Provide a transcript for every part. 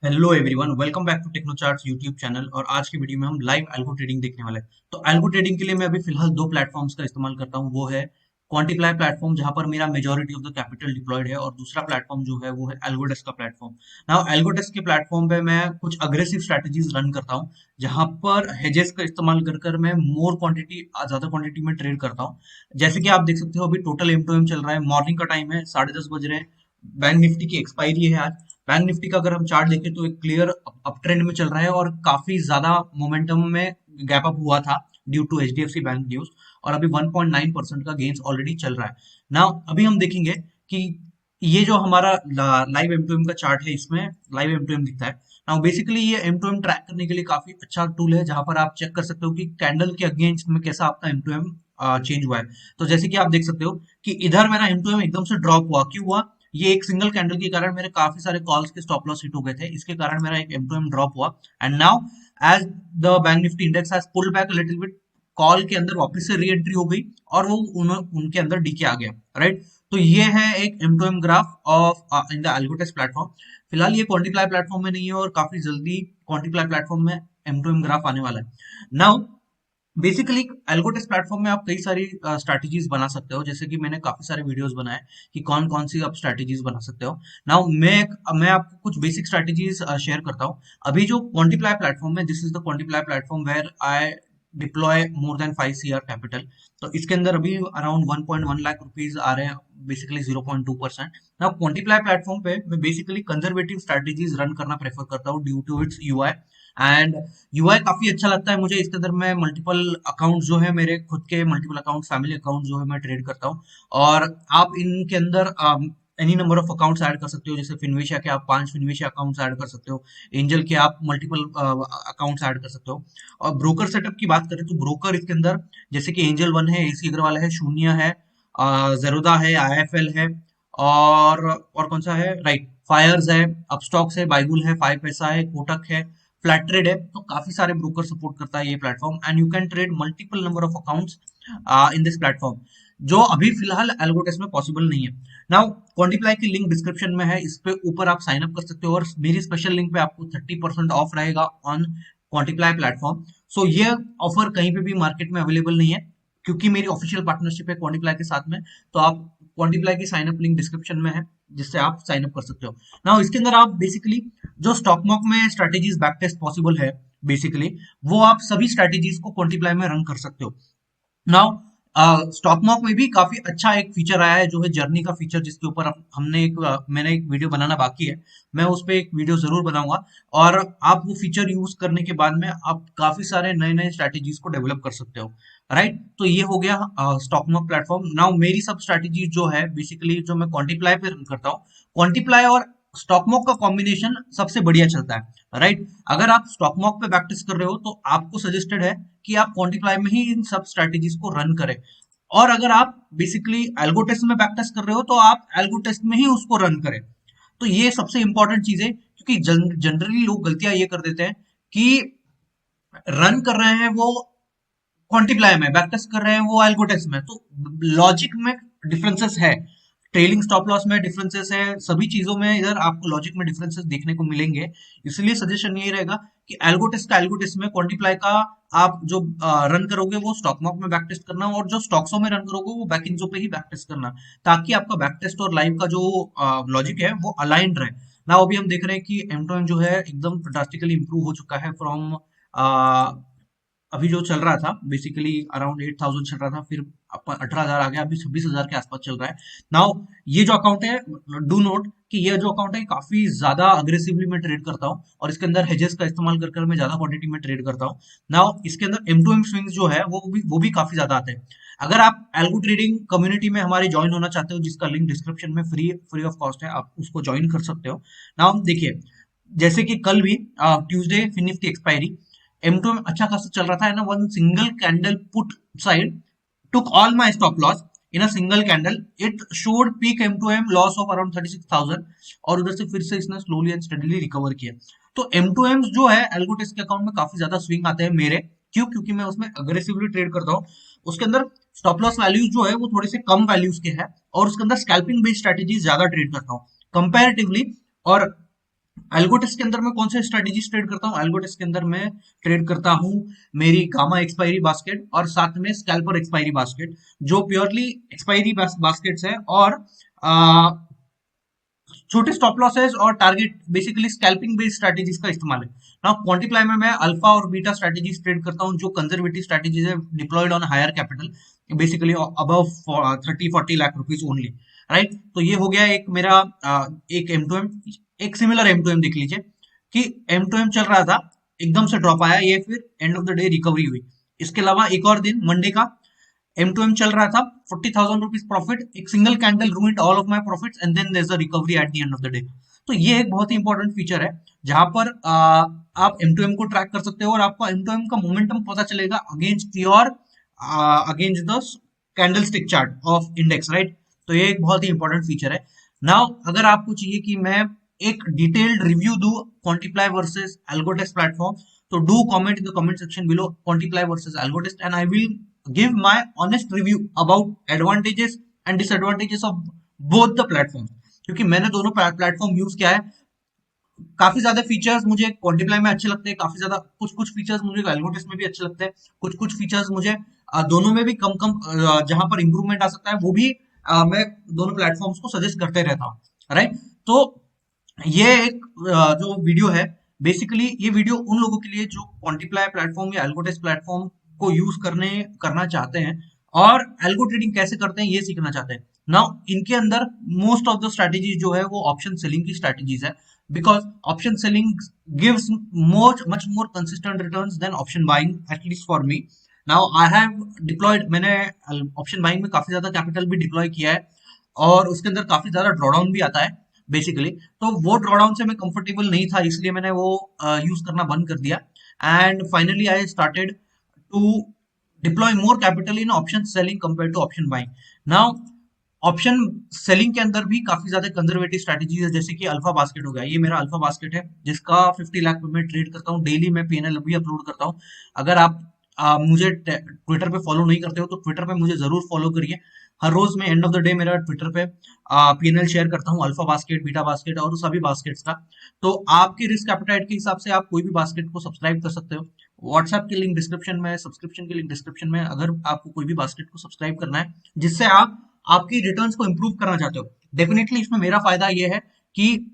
Hello everyone, welcome back to Techno Charts YouTube channel. और आज की वीडियो में हम लाइव एल्गो ट्रेडिंग देखने वाले हैं। तो एल्गो ट्रेडिंग के लिए मैं अभी फिलहाल दो प्लेटफॉर्म्स का इस्तेमाल करता हूं। वो है क्वांटिप्लाई प्लेटफॉर्म, जहां पर मेरा majority of the capital deployed है, और दूसरा प्लेटफॉर्म जो है वो है एल्गोडेस्क का प्लेटफॉर्म। नाउ एल्गोडेस्क के प्लेटफॉर्म पे मैं कुछ अग्रेसिव स्ट्रेटजीज रन करता हूँ, जहां पर हेजेस का इस्तेमाल कर कर मैं मोर क्वांटिटी, ज्यादा क्वांटिटी में ट्रेड करता हूँ। जैसे कि आप देख सकते हो, अभी टोटल एम टू एम चल रहा है, मॉर्निंग का टाइम है, 10:30 बज रहे हैं। बैंक निफ्टी की एक्सपायरी है आज। बैंक निफ्टी का अगर हम चार्ट देखें तो एक क्लियर अप ट्रेंड में चल रहा है, और काफी ज्यादा मोमेंटम में गैप अप हुआ था due to HDFC bank news. और अभी 1.9% का गेन्स ऑलरेडी चल रहा है। ना अभी हम देखेंगे कि ये जो हमारा लाइव एम टू एम का चार्ट है, इसमें लाइव एम टू एम दिखता है। नाउ बेसिकली ये एम टू एम ट्रैक करने के लिए काफी अच्छा टूल है, जहां पर आप चेक कर सकते हो कि कैंडल के अगेंस्ट में कैसा आपका एम टू एम चेंज हुआ है। तो जैसे कि आप देख सकते हो कि इधर मेरा एम टू एम एकदम से ड्रॉप हुआ, क्यों हुआ? ये एक सिंगल कैंडल के कारण मेरे काफी सारे कॉल्स के स्टॉप लॉस हिट हो गए थे, इसके कारण मेरा एक एम टू एम ड्रॉप हुआ। And now as the bank Nifty index has pulled back little bit, call के अंदर वापस से री एंट्री हो गई, और वो उनके अंदर डीके आ गया। राइट। तो ये है एक M to M graph of in the AlgoTest platform. फिलहाल ये क्वांटिप्लाई प्लेटफॉर्म में नहीं है, और काफी जल्दी क्वांटिप्लाई प्लेटफॉर्म में एम टू एम ग्राफ आने वाला है। नाउ बेसिकली एल्गोटेस्ट प्लेटफॉर्म में आप कई सारी स्ट्रैटेजीज बना सकते हो, जैसे कि मैंने काफी सारे वीडियोस बनाए कि कौन कौन सी आप स्ट्रैटेजीज बना सकते हो। नाउ मैं आपको कुछ बेसिक स्ट्रैटेजीज शेयर करता हूँ। अभी जो क्वांटिप्लाई प्लेटफॉर्म है, this is the Quantiply platform where I deploy more than 5 CR capital. तो इसके अंदर अभी अराउंड 1.1 लाख रुपीज आ रहे हैं, बेसिकली 0.2%। नाउ क्वांटिप्लाई प्लेटफॉर्म पे मैं बेसिकली कंजर्वेटिव स्ट्रैटेजीज रन करना प्रेफर करता हूँ due to its UI. And UI काफी अच्छा लगता है मुझे। इसके अंदर मैं मल्टीपल अकाउंट जो है, मेरे खुद के मल्टीपल अकाउंट, फैमिली अकाउंट जो है, मैं ट्रेड करता हूँ। और आप इनके अंदर any number of accounts add कर सकते हो। जैसे फिनविशिया के आप 5 फिनविशिया अकाउंट्स ऐड कर सकते हो, एंजल के आप मल्टीपल अकाउंट्स ऐड कर सकते हो। और ब्रोकर सेटअप की बात करें तो ब्रोकर इसके अंदर जैसे कि एंजल वन है, एसी अग्रवाल है, शून्य है, जेरोदा है, आईएफएल है, और कौन सा है, राइट, फायर्स है, अपस्टॉक्स है, बाइबुल है, 5 पैसा है, कोटक है, फ्लैट ट्रेड है। तो काफी सारे ब्रोकर सपोर्ट करता है ये platform, and you can trade multiple number of accounts in this platform, जो अभी फिलहाल एल्गोटेस में पॉसिबल नहीं है। नाउ क्वांटिप्लाई की लिंक डिस्क्रिप्शन में है, इस पे ऊपर आप साइन अप कर सकते हो, और मेरी स्पेशल लिंक पे आपको 30% ऑफ रहेगा ऑन क्वांटिप्लाई प्लेटफॉर्म। सो ये ऑफर कहीं पे भी मार्केट में अवेलेबल नहीं है, क्योंकि मेरी ऑफिशियल पार्टनरशिप है क्वांटिप्लाई के साथ में। तो आप क्वांटिप्लाई की साइन अप लिंक डिस्क्रिप्शन में है, जिससे आप साइन अप कर सकते हो। नाउ इसके अंदर आप बेसिकली जो स्टॉक मॉक में स्ट्रेटेजीज बैक टेस्ट पॉसिबल है, बेसिकली वो आप सभी स्ट्रेटेजीज को क्वांटिप्लाई में रन कर सकते हो। नाउ स्टॉक मॉक में भी काफी अच्छा एक फीचर आया है, जो है जर्नी का फीचर, जिसके ऊपर मैंने एक वीडियो बनाना बाकी है। मैं उस पर एक वीडियो जरूर बनाऊंगा, और आप वो फीचर यूज करने के बाद में आप काफी सारे नए नए स्ट्रेटेजीज को डेवलप कर सकते हो। राइट। तो ये हो गया स्टॉक मॉक प्लेटफॉर्म। नाउ मेरी सब स्ट्रेटेजी जो है, बेसिकली जो मैं क्वांटिप्लाई पे रन करता हूँ, क्वांटिप्लाई और स्टॉक मॉक का कॉम्बिनेशन सबसे बढ़िया चलता है। राइट। अगर आप स्टॉक मॉक पे प्रैक्टिस कर रहे हो तो आपको सजेस्टेड है कि आप क्वांटिप्लाई में ही इन सब स्ट्रेटेजीज को रन करें। और अगर आप बेसिकली एल्गो टेस्ट में बैक टेस्ट कर रहे हो तो आप एल्गो टेस्ट में ही उसको रन करें। तो ये सबसे इंपॉर्टेंट चीज है, क्योंकि जनरली लोग गलतियां ये कर देते हैं कि रन कर रहे हैं वो क्वांटिप्लाई में, बैक टेस्ट कर रहे हैं वो एल्गो टेस्ट में। तो लॉजिक में डिफरेंसेस है, ट्रेलिंग स्टॉप लॉस में डिफरेंसेस है, सभी चीजों में इधर आपको लॉजिक में डिफरेंसेस देखने को मिलेंगे। इसलिए सजेशन यही रहेगा कि एल्गो टेस्ट का एल्गो टेस्ट में, क्वांटिप्लाई का आप जो रन करोगे वो स्टॉक मॉक में बैक टेस्ट करना, और जो स्टॉक्सों में रन करोगे वो बैक इंजो पे ही बैक टेस्ट करना, ताकि आपका बैक टेस्ट और लाइव का जो लॉजिक है वो अलाइंड रहे ना। अभी हम देख रहे हैं कि एम टू एम जो है एकदम ड्रास्टिकली इंप्रूव हो चुका है फ्रॉम, अभी जो चल रहा था बेसिकली अराउंड 8,000 चल रहा था, फिर 18,000 आ गया, अभी 26,000 के आसपास चल रहा है। नाउ ये जो अकाउंट है, डू नोट कि ये जो अकाउंट है काफी ज्यादा अग्रेसिवली मैं ट्रेड करता हूँ, और इसके अंदर हेजेस का इस्तेमाल कर कर मैं ज्यादा क्वांटिटी में ट्रेड करता हूँ। नाउ इसके अंदर एम टू एम स्विंग्स जो है वो भी काफी ज्यादा आते हैं। अगर आप एल्गो ट्रेडिंग कम्युनिटी में हमारे ज्वाइन होना चाहते हो, जिसका लिंक डिस्क्रिप्शन में फ्री फ्री ऑफ कॉस्ट है, आप उसको ज्वाइन कर सकते हो। नाउ देखिए, जैसे कि कल भी Tuesday Fin Nifty expiry, M to M अच्छा खासा चल रहा था, है ना। One single candle put side took all my stop loss in a single candle. It showed peak M2M loss of around 36,000, और उधर से फिर से इसने स्लोली एंड स्टेडीली रिकवर किया। तो M2M जो है एल्गोटेस के अकाउंट में काफी ज्यादा स्विंग आते हैं मेरे, क्योंकि मैं उसमें अग्रेसिवली ट्रेड करता हूँ। उसके अंदर स्टॉप लॉस वैल्यूज जो है वो थोड़े से कम वैल्यूज के हैं, और उसके अंदर स्कैल्पिंग बेस्ड स्ट्रेटेजीज ज्यादा ट्रेड करता हूँ कंपैरेटिवली। और एल्गोटेस के अंदर मैं कौन से स्ट्रेटेजीज ट्रेड करता हूँ? एल्गोटेस के अंदर मैं ट्रेड करता हूँ मेरी गामा एक्सपायरी बास्केट और साथ में स्कैल्पर एक्सपायरी बास्केट, जो प्योरली एक्सपायरी बास्केट्स है, और छोटे स्टॉप लॉसेस और target basically scalping based strategies का इस्तेमाल है। नाउ क्वांटिप्लाई में मैं अल्फा और बीटा स्ट्रेटेजीज ट्रेड करता हूँ, जो कंजर्वेटिव स्ट्रेटेजीज है, deployed on higher capital, basically above 30-40 lakh rupees only. Right, तो ये हो गया एक मेरा एक एम टू एम। एक सिमिलर एम टू एम देख लीजिए कि एम टू एम चल रहा था, एकदम से ड्रॉप आया, ये फिर and of the day recovery हुई। इसके अलावा एक और दिन मंडे का एम टू एम चल रहा था, 40,000 रुपीज प्रॉफिट, एक single candle ruined all of my profits and then there is a recovery at the end of the day. तो ये एक बहुत ही इंपॉर्टेंट फीचर है, जहां पर आप एम टू एम को ट्रैक कर सकते हो और आपको एम टू एम का मोमेंटम पता चलेगा against your against the candle stick chart of index. Right, तो ये एक बहुत ही इंपॉर्टेंट फीचर है। नाउ अगर आपको चाहिए कि मैं एक डिटेल्ड रिव्यू दूं क्वांटिप्लाई वर्सेस एल्गोटेस्ट प्लेटफॉर्म, तो do comment in the comment section below Quantiply versus AlgoTest and I will give my honest review about advantages and disadvantages of both the platforms, क्योंकि मैंने दोनों platform use किया है। काफी ज्यादा features मुझे क्वांटिप्लाई में अच्छे लगते हैं, काफी ज्यादा कुछ कुछ फीचर्स मुझे एल्गोटेस्ट में भी अच्छे लगते हैं, कुछ कुछ फीचर्स मुझे दोनों में भी कम कम जहां पर इंप्रूवमेंट आ सकता है वो भी मैं दोनों प्लेटफॉर्म्स को सजेस्ट करते रहता हूँ। राइट, तो ये एक जो वीडियो है, बेसिकली ये वीडियो उन लोगों के लिए जो क्वांटिप्लाई प्लेटफॉर्म या एल्गोटेस्ट प्लेटफॉर्म को यूज करना चाहते हैं और एल्गो ट्रेडिंग कैसे करते हैं ये सीखना चाहते हैं। नाउ इनके अंदर मोस्ट ऑफ द स्ट्रेटेजीज जो है वो ऑप्शन सेलिंग की स्ट्रेटेजीज है, because option selling gives much more consistent returns than option buying, at least for me. Now I have deployed, मैंने ऑप्शन बाइंग में काफी ज्यादा कैपिटल भी डिप्लॉय किया है और उसके अंदर काफी ज्यादा ड्रॉडाउन भी आता है बेसिकली। तो वो ड्रॉडाउन से मैं कंफर्टेबल नहीं था, इसलिए मैंने वो यूज करना बंद कर दिया and finally I started to deploy more capital in option selling compare to option buying. Now option selling के अंदर भी काफी ज्यादा कंजर्वेटिव स्ट्रेटेजी है, जैसे कि अल्फा बास्केट हो गया, ये मेरा अल्फा बास्केट है जिसका 50 लाख पे मैं ट्रेड करता हूँ, डेली मैं पीएनएल भी अपलोड करता हूँ। अगर आप मुझे ट्विटर पे फॉलो नहीं करते हो तो ट्विटर पे मुझे जरूर फॉलो करिए। हर रोज मैं एंड ऑफ द डे मेरा ट्विटर पे पीएनएल शेयर करता हूँ, अल्फा बास्केट, बीटा बास्केट और सभी बास्केट्स का। तो आपकी रिस्क एपेटाइट के हिसाब से आप कोई भी बास्केट को सब्सक्राइब कर सकते हो। व्हाट्सएप की लिंक डिस्क्रिप्शन में, सब्सक्रिप्शन की लिंक डिस्क्रिप्शन में, अगर आपको कोई भी बास्केट को सब्सक्राइब करना है जिससे आप आपकी रिटर्न्स को इंप्रूव करना चाहते हो, डेफिनेटली इसमें मेरा फायदा ये है कि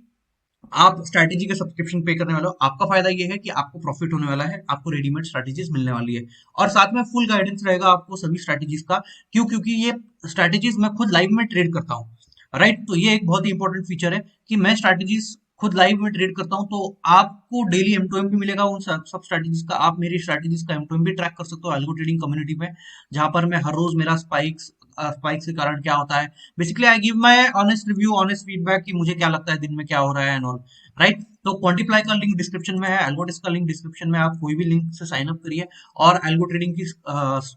आप स्ट्रैटेजी का सब्सक्रिप्शन पे करने वाले हो, आपका फायदा ये है कि आपको प्रॉफिट होने वाला है, आपको रेडीमेड स्ट्रैटेजीज मिलने वाली है और साथ में फुल गाइडेंस रहेगा आपको सभी स्ट्रैटेजीज का। क्यों? क्योंकि ये स्ट्रैटेजीज मैं खुद लाइव में ट्रेड करता हूँ। राइट, तो ये एक बहुत ही इंपॉर्टेंट फीचर है कि मैं स्ट्रैटेजीज खुद लाइव में ट्रेड करता हूँ, तो आपको डेली एम टू एम भी मिलेगा उन सब स्ट्रैटेजीज का। आप मेरी स्ट्रैटेजीज का एम टू एम भी ट्रैक कर सकते हो एल्गो ट्रेडिंग कम्युनिटी में, जहां पर मैं हर रोज मेरा स्पाइक्स के कारण क्या होता है, basically I give my honest review, honest feedback कि मुझे क्या लगता है दिन में क्या हो रहा है एंड ऑल। राइट, तो क्वांटिप्लाई का लिंक डिस्क्रिप्शन में है, एल्गोटेस्ट का लिंक डिस्क्रिप्शन में, आप कोई भी लिंक से साइन अप करिए और एल्गो ट्रेडिंग की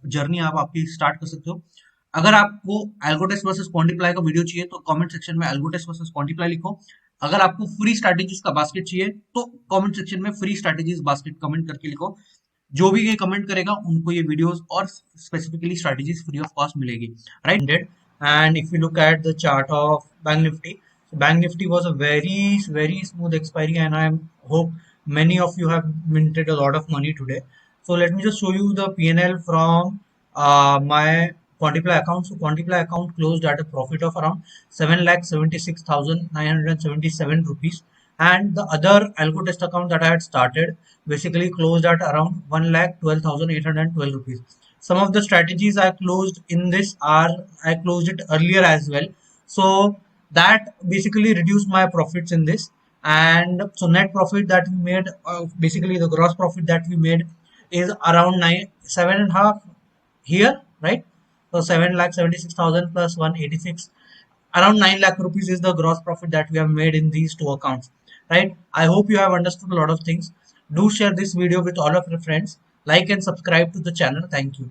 जर्नी आप आपकी स्टार्ट कर सकते हो। अगर आपको एल्गोटेस्ट वर्सेस क्वांटिप्लाई का वीडियो चाहिए तो कमेंट सेक्शन में एल्गोटेस्ट वर्सेस क्वांटिप्लाई लिखो। अगर आपको फ्री स्ट्रैटेजीज का बास्केट चाहिए तो कमेंट सेक्शन में फ्री स्ट्रैटेजीज बास्केट कमेंट करके लिखो। जो भी ये कमेंट करेगा उनको ये वीडियोस और specifically strategies free of cost मिलेगी। Right, and if you look at the chart of Bank Nifty, Bank Nifty was a very smooth expiry, and I hope many of you have minted a lot of money today. So let me just show you the PNL from my Quantiplay account. So Quantiplay account closed at a profit of around 7,76,977 rupees, and the other Algotest account that I had started basically closed at around 1,12,812 rupees. Some of the strategies I closed in this are I closed it earlier as well. So that basically reduced my profits in this, and so net profit that we made, basically the gross profit that we made is around 7.5 here, right? So 7,76,000 plus 186, around 9 lakh rupees is the gross profit that we have made in these two accounts. Right, I hope you have understood a lot of things. Do share this video with all of your friends, like and subscribe to the channel. Thank you.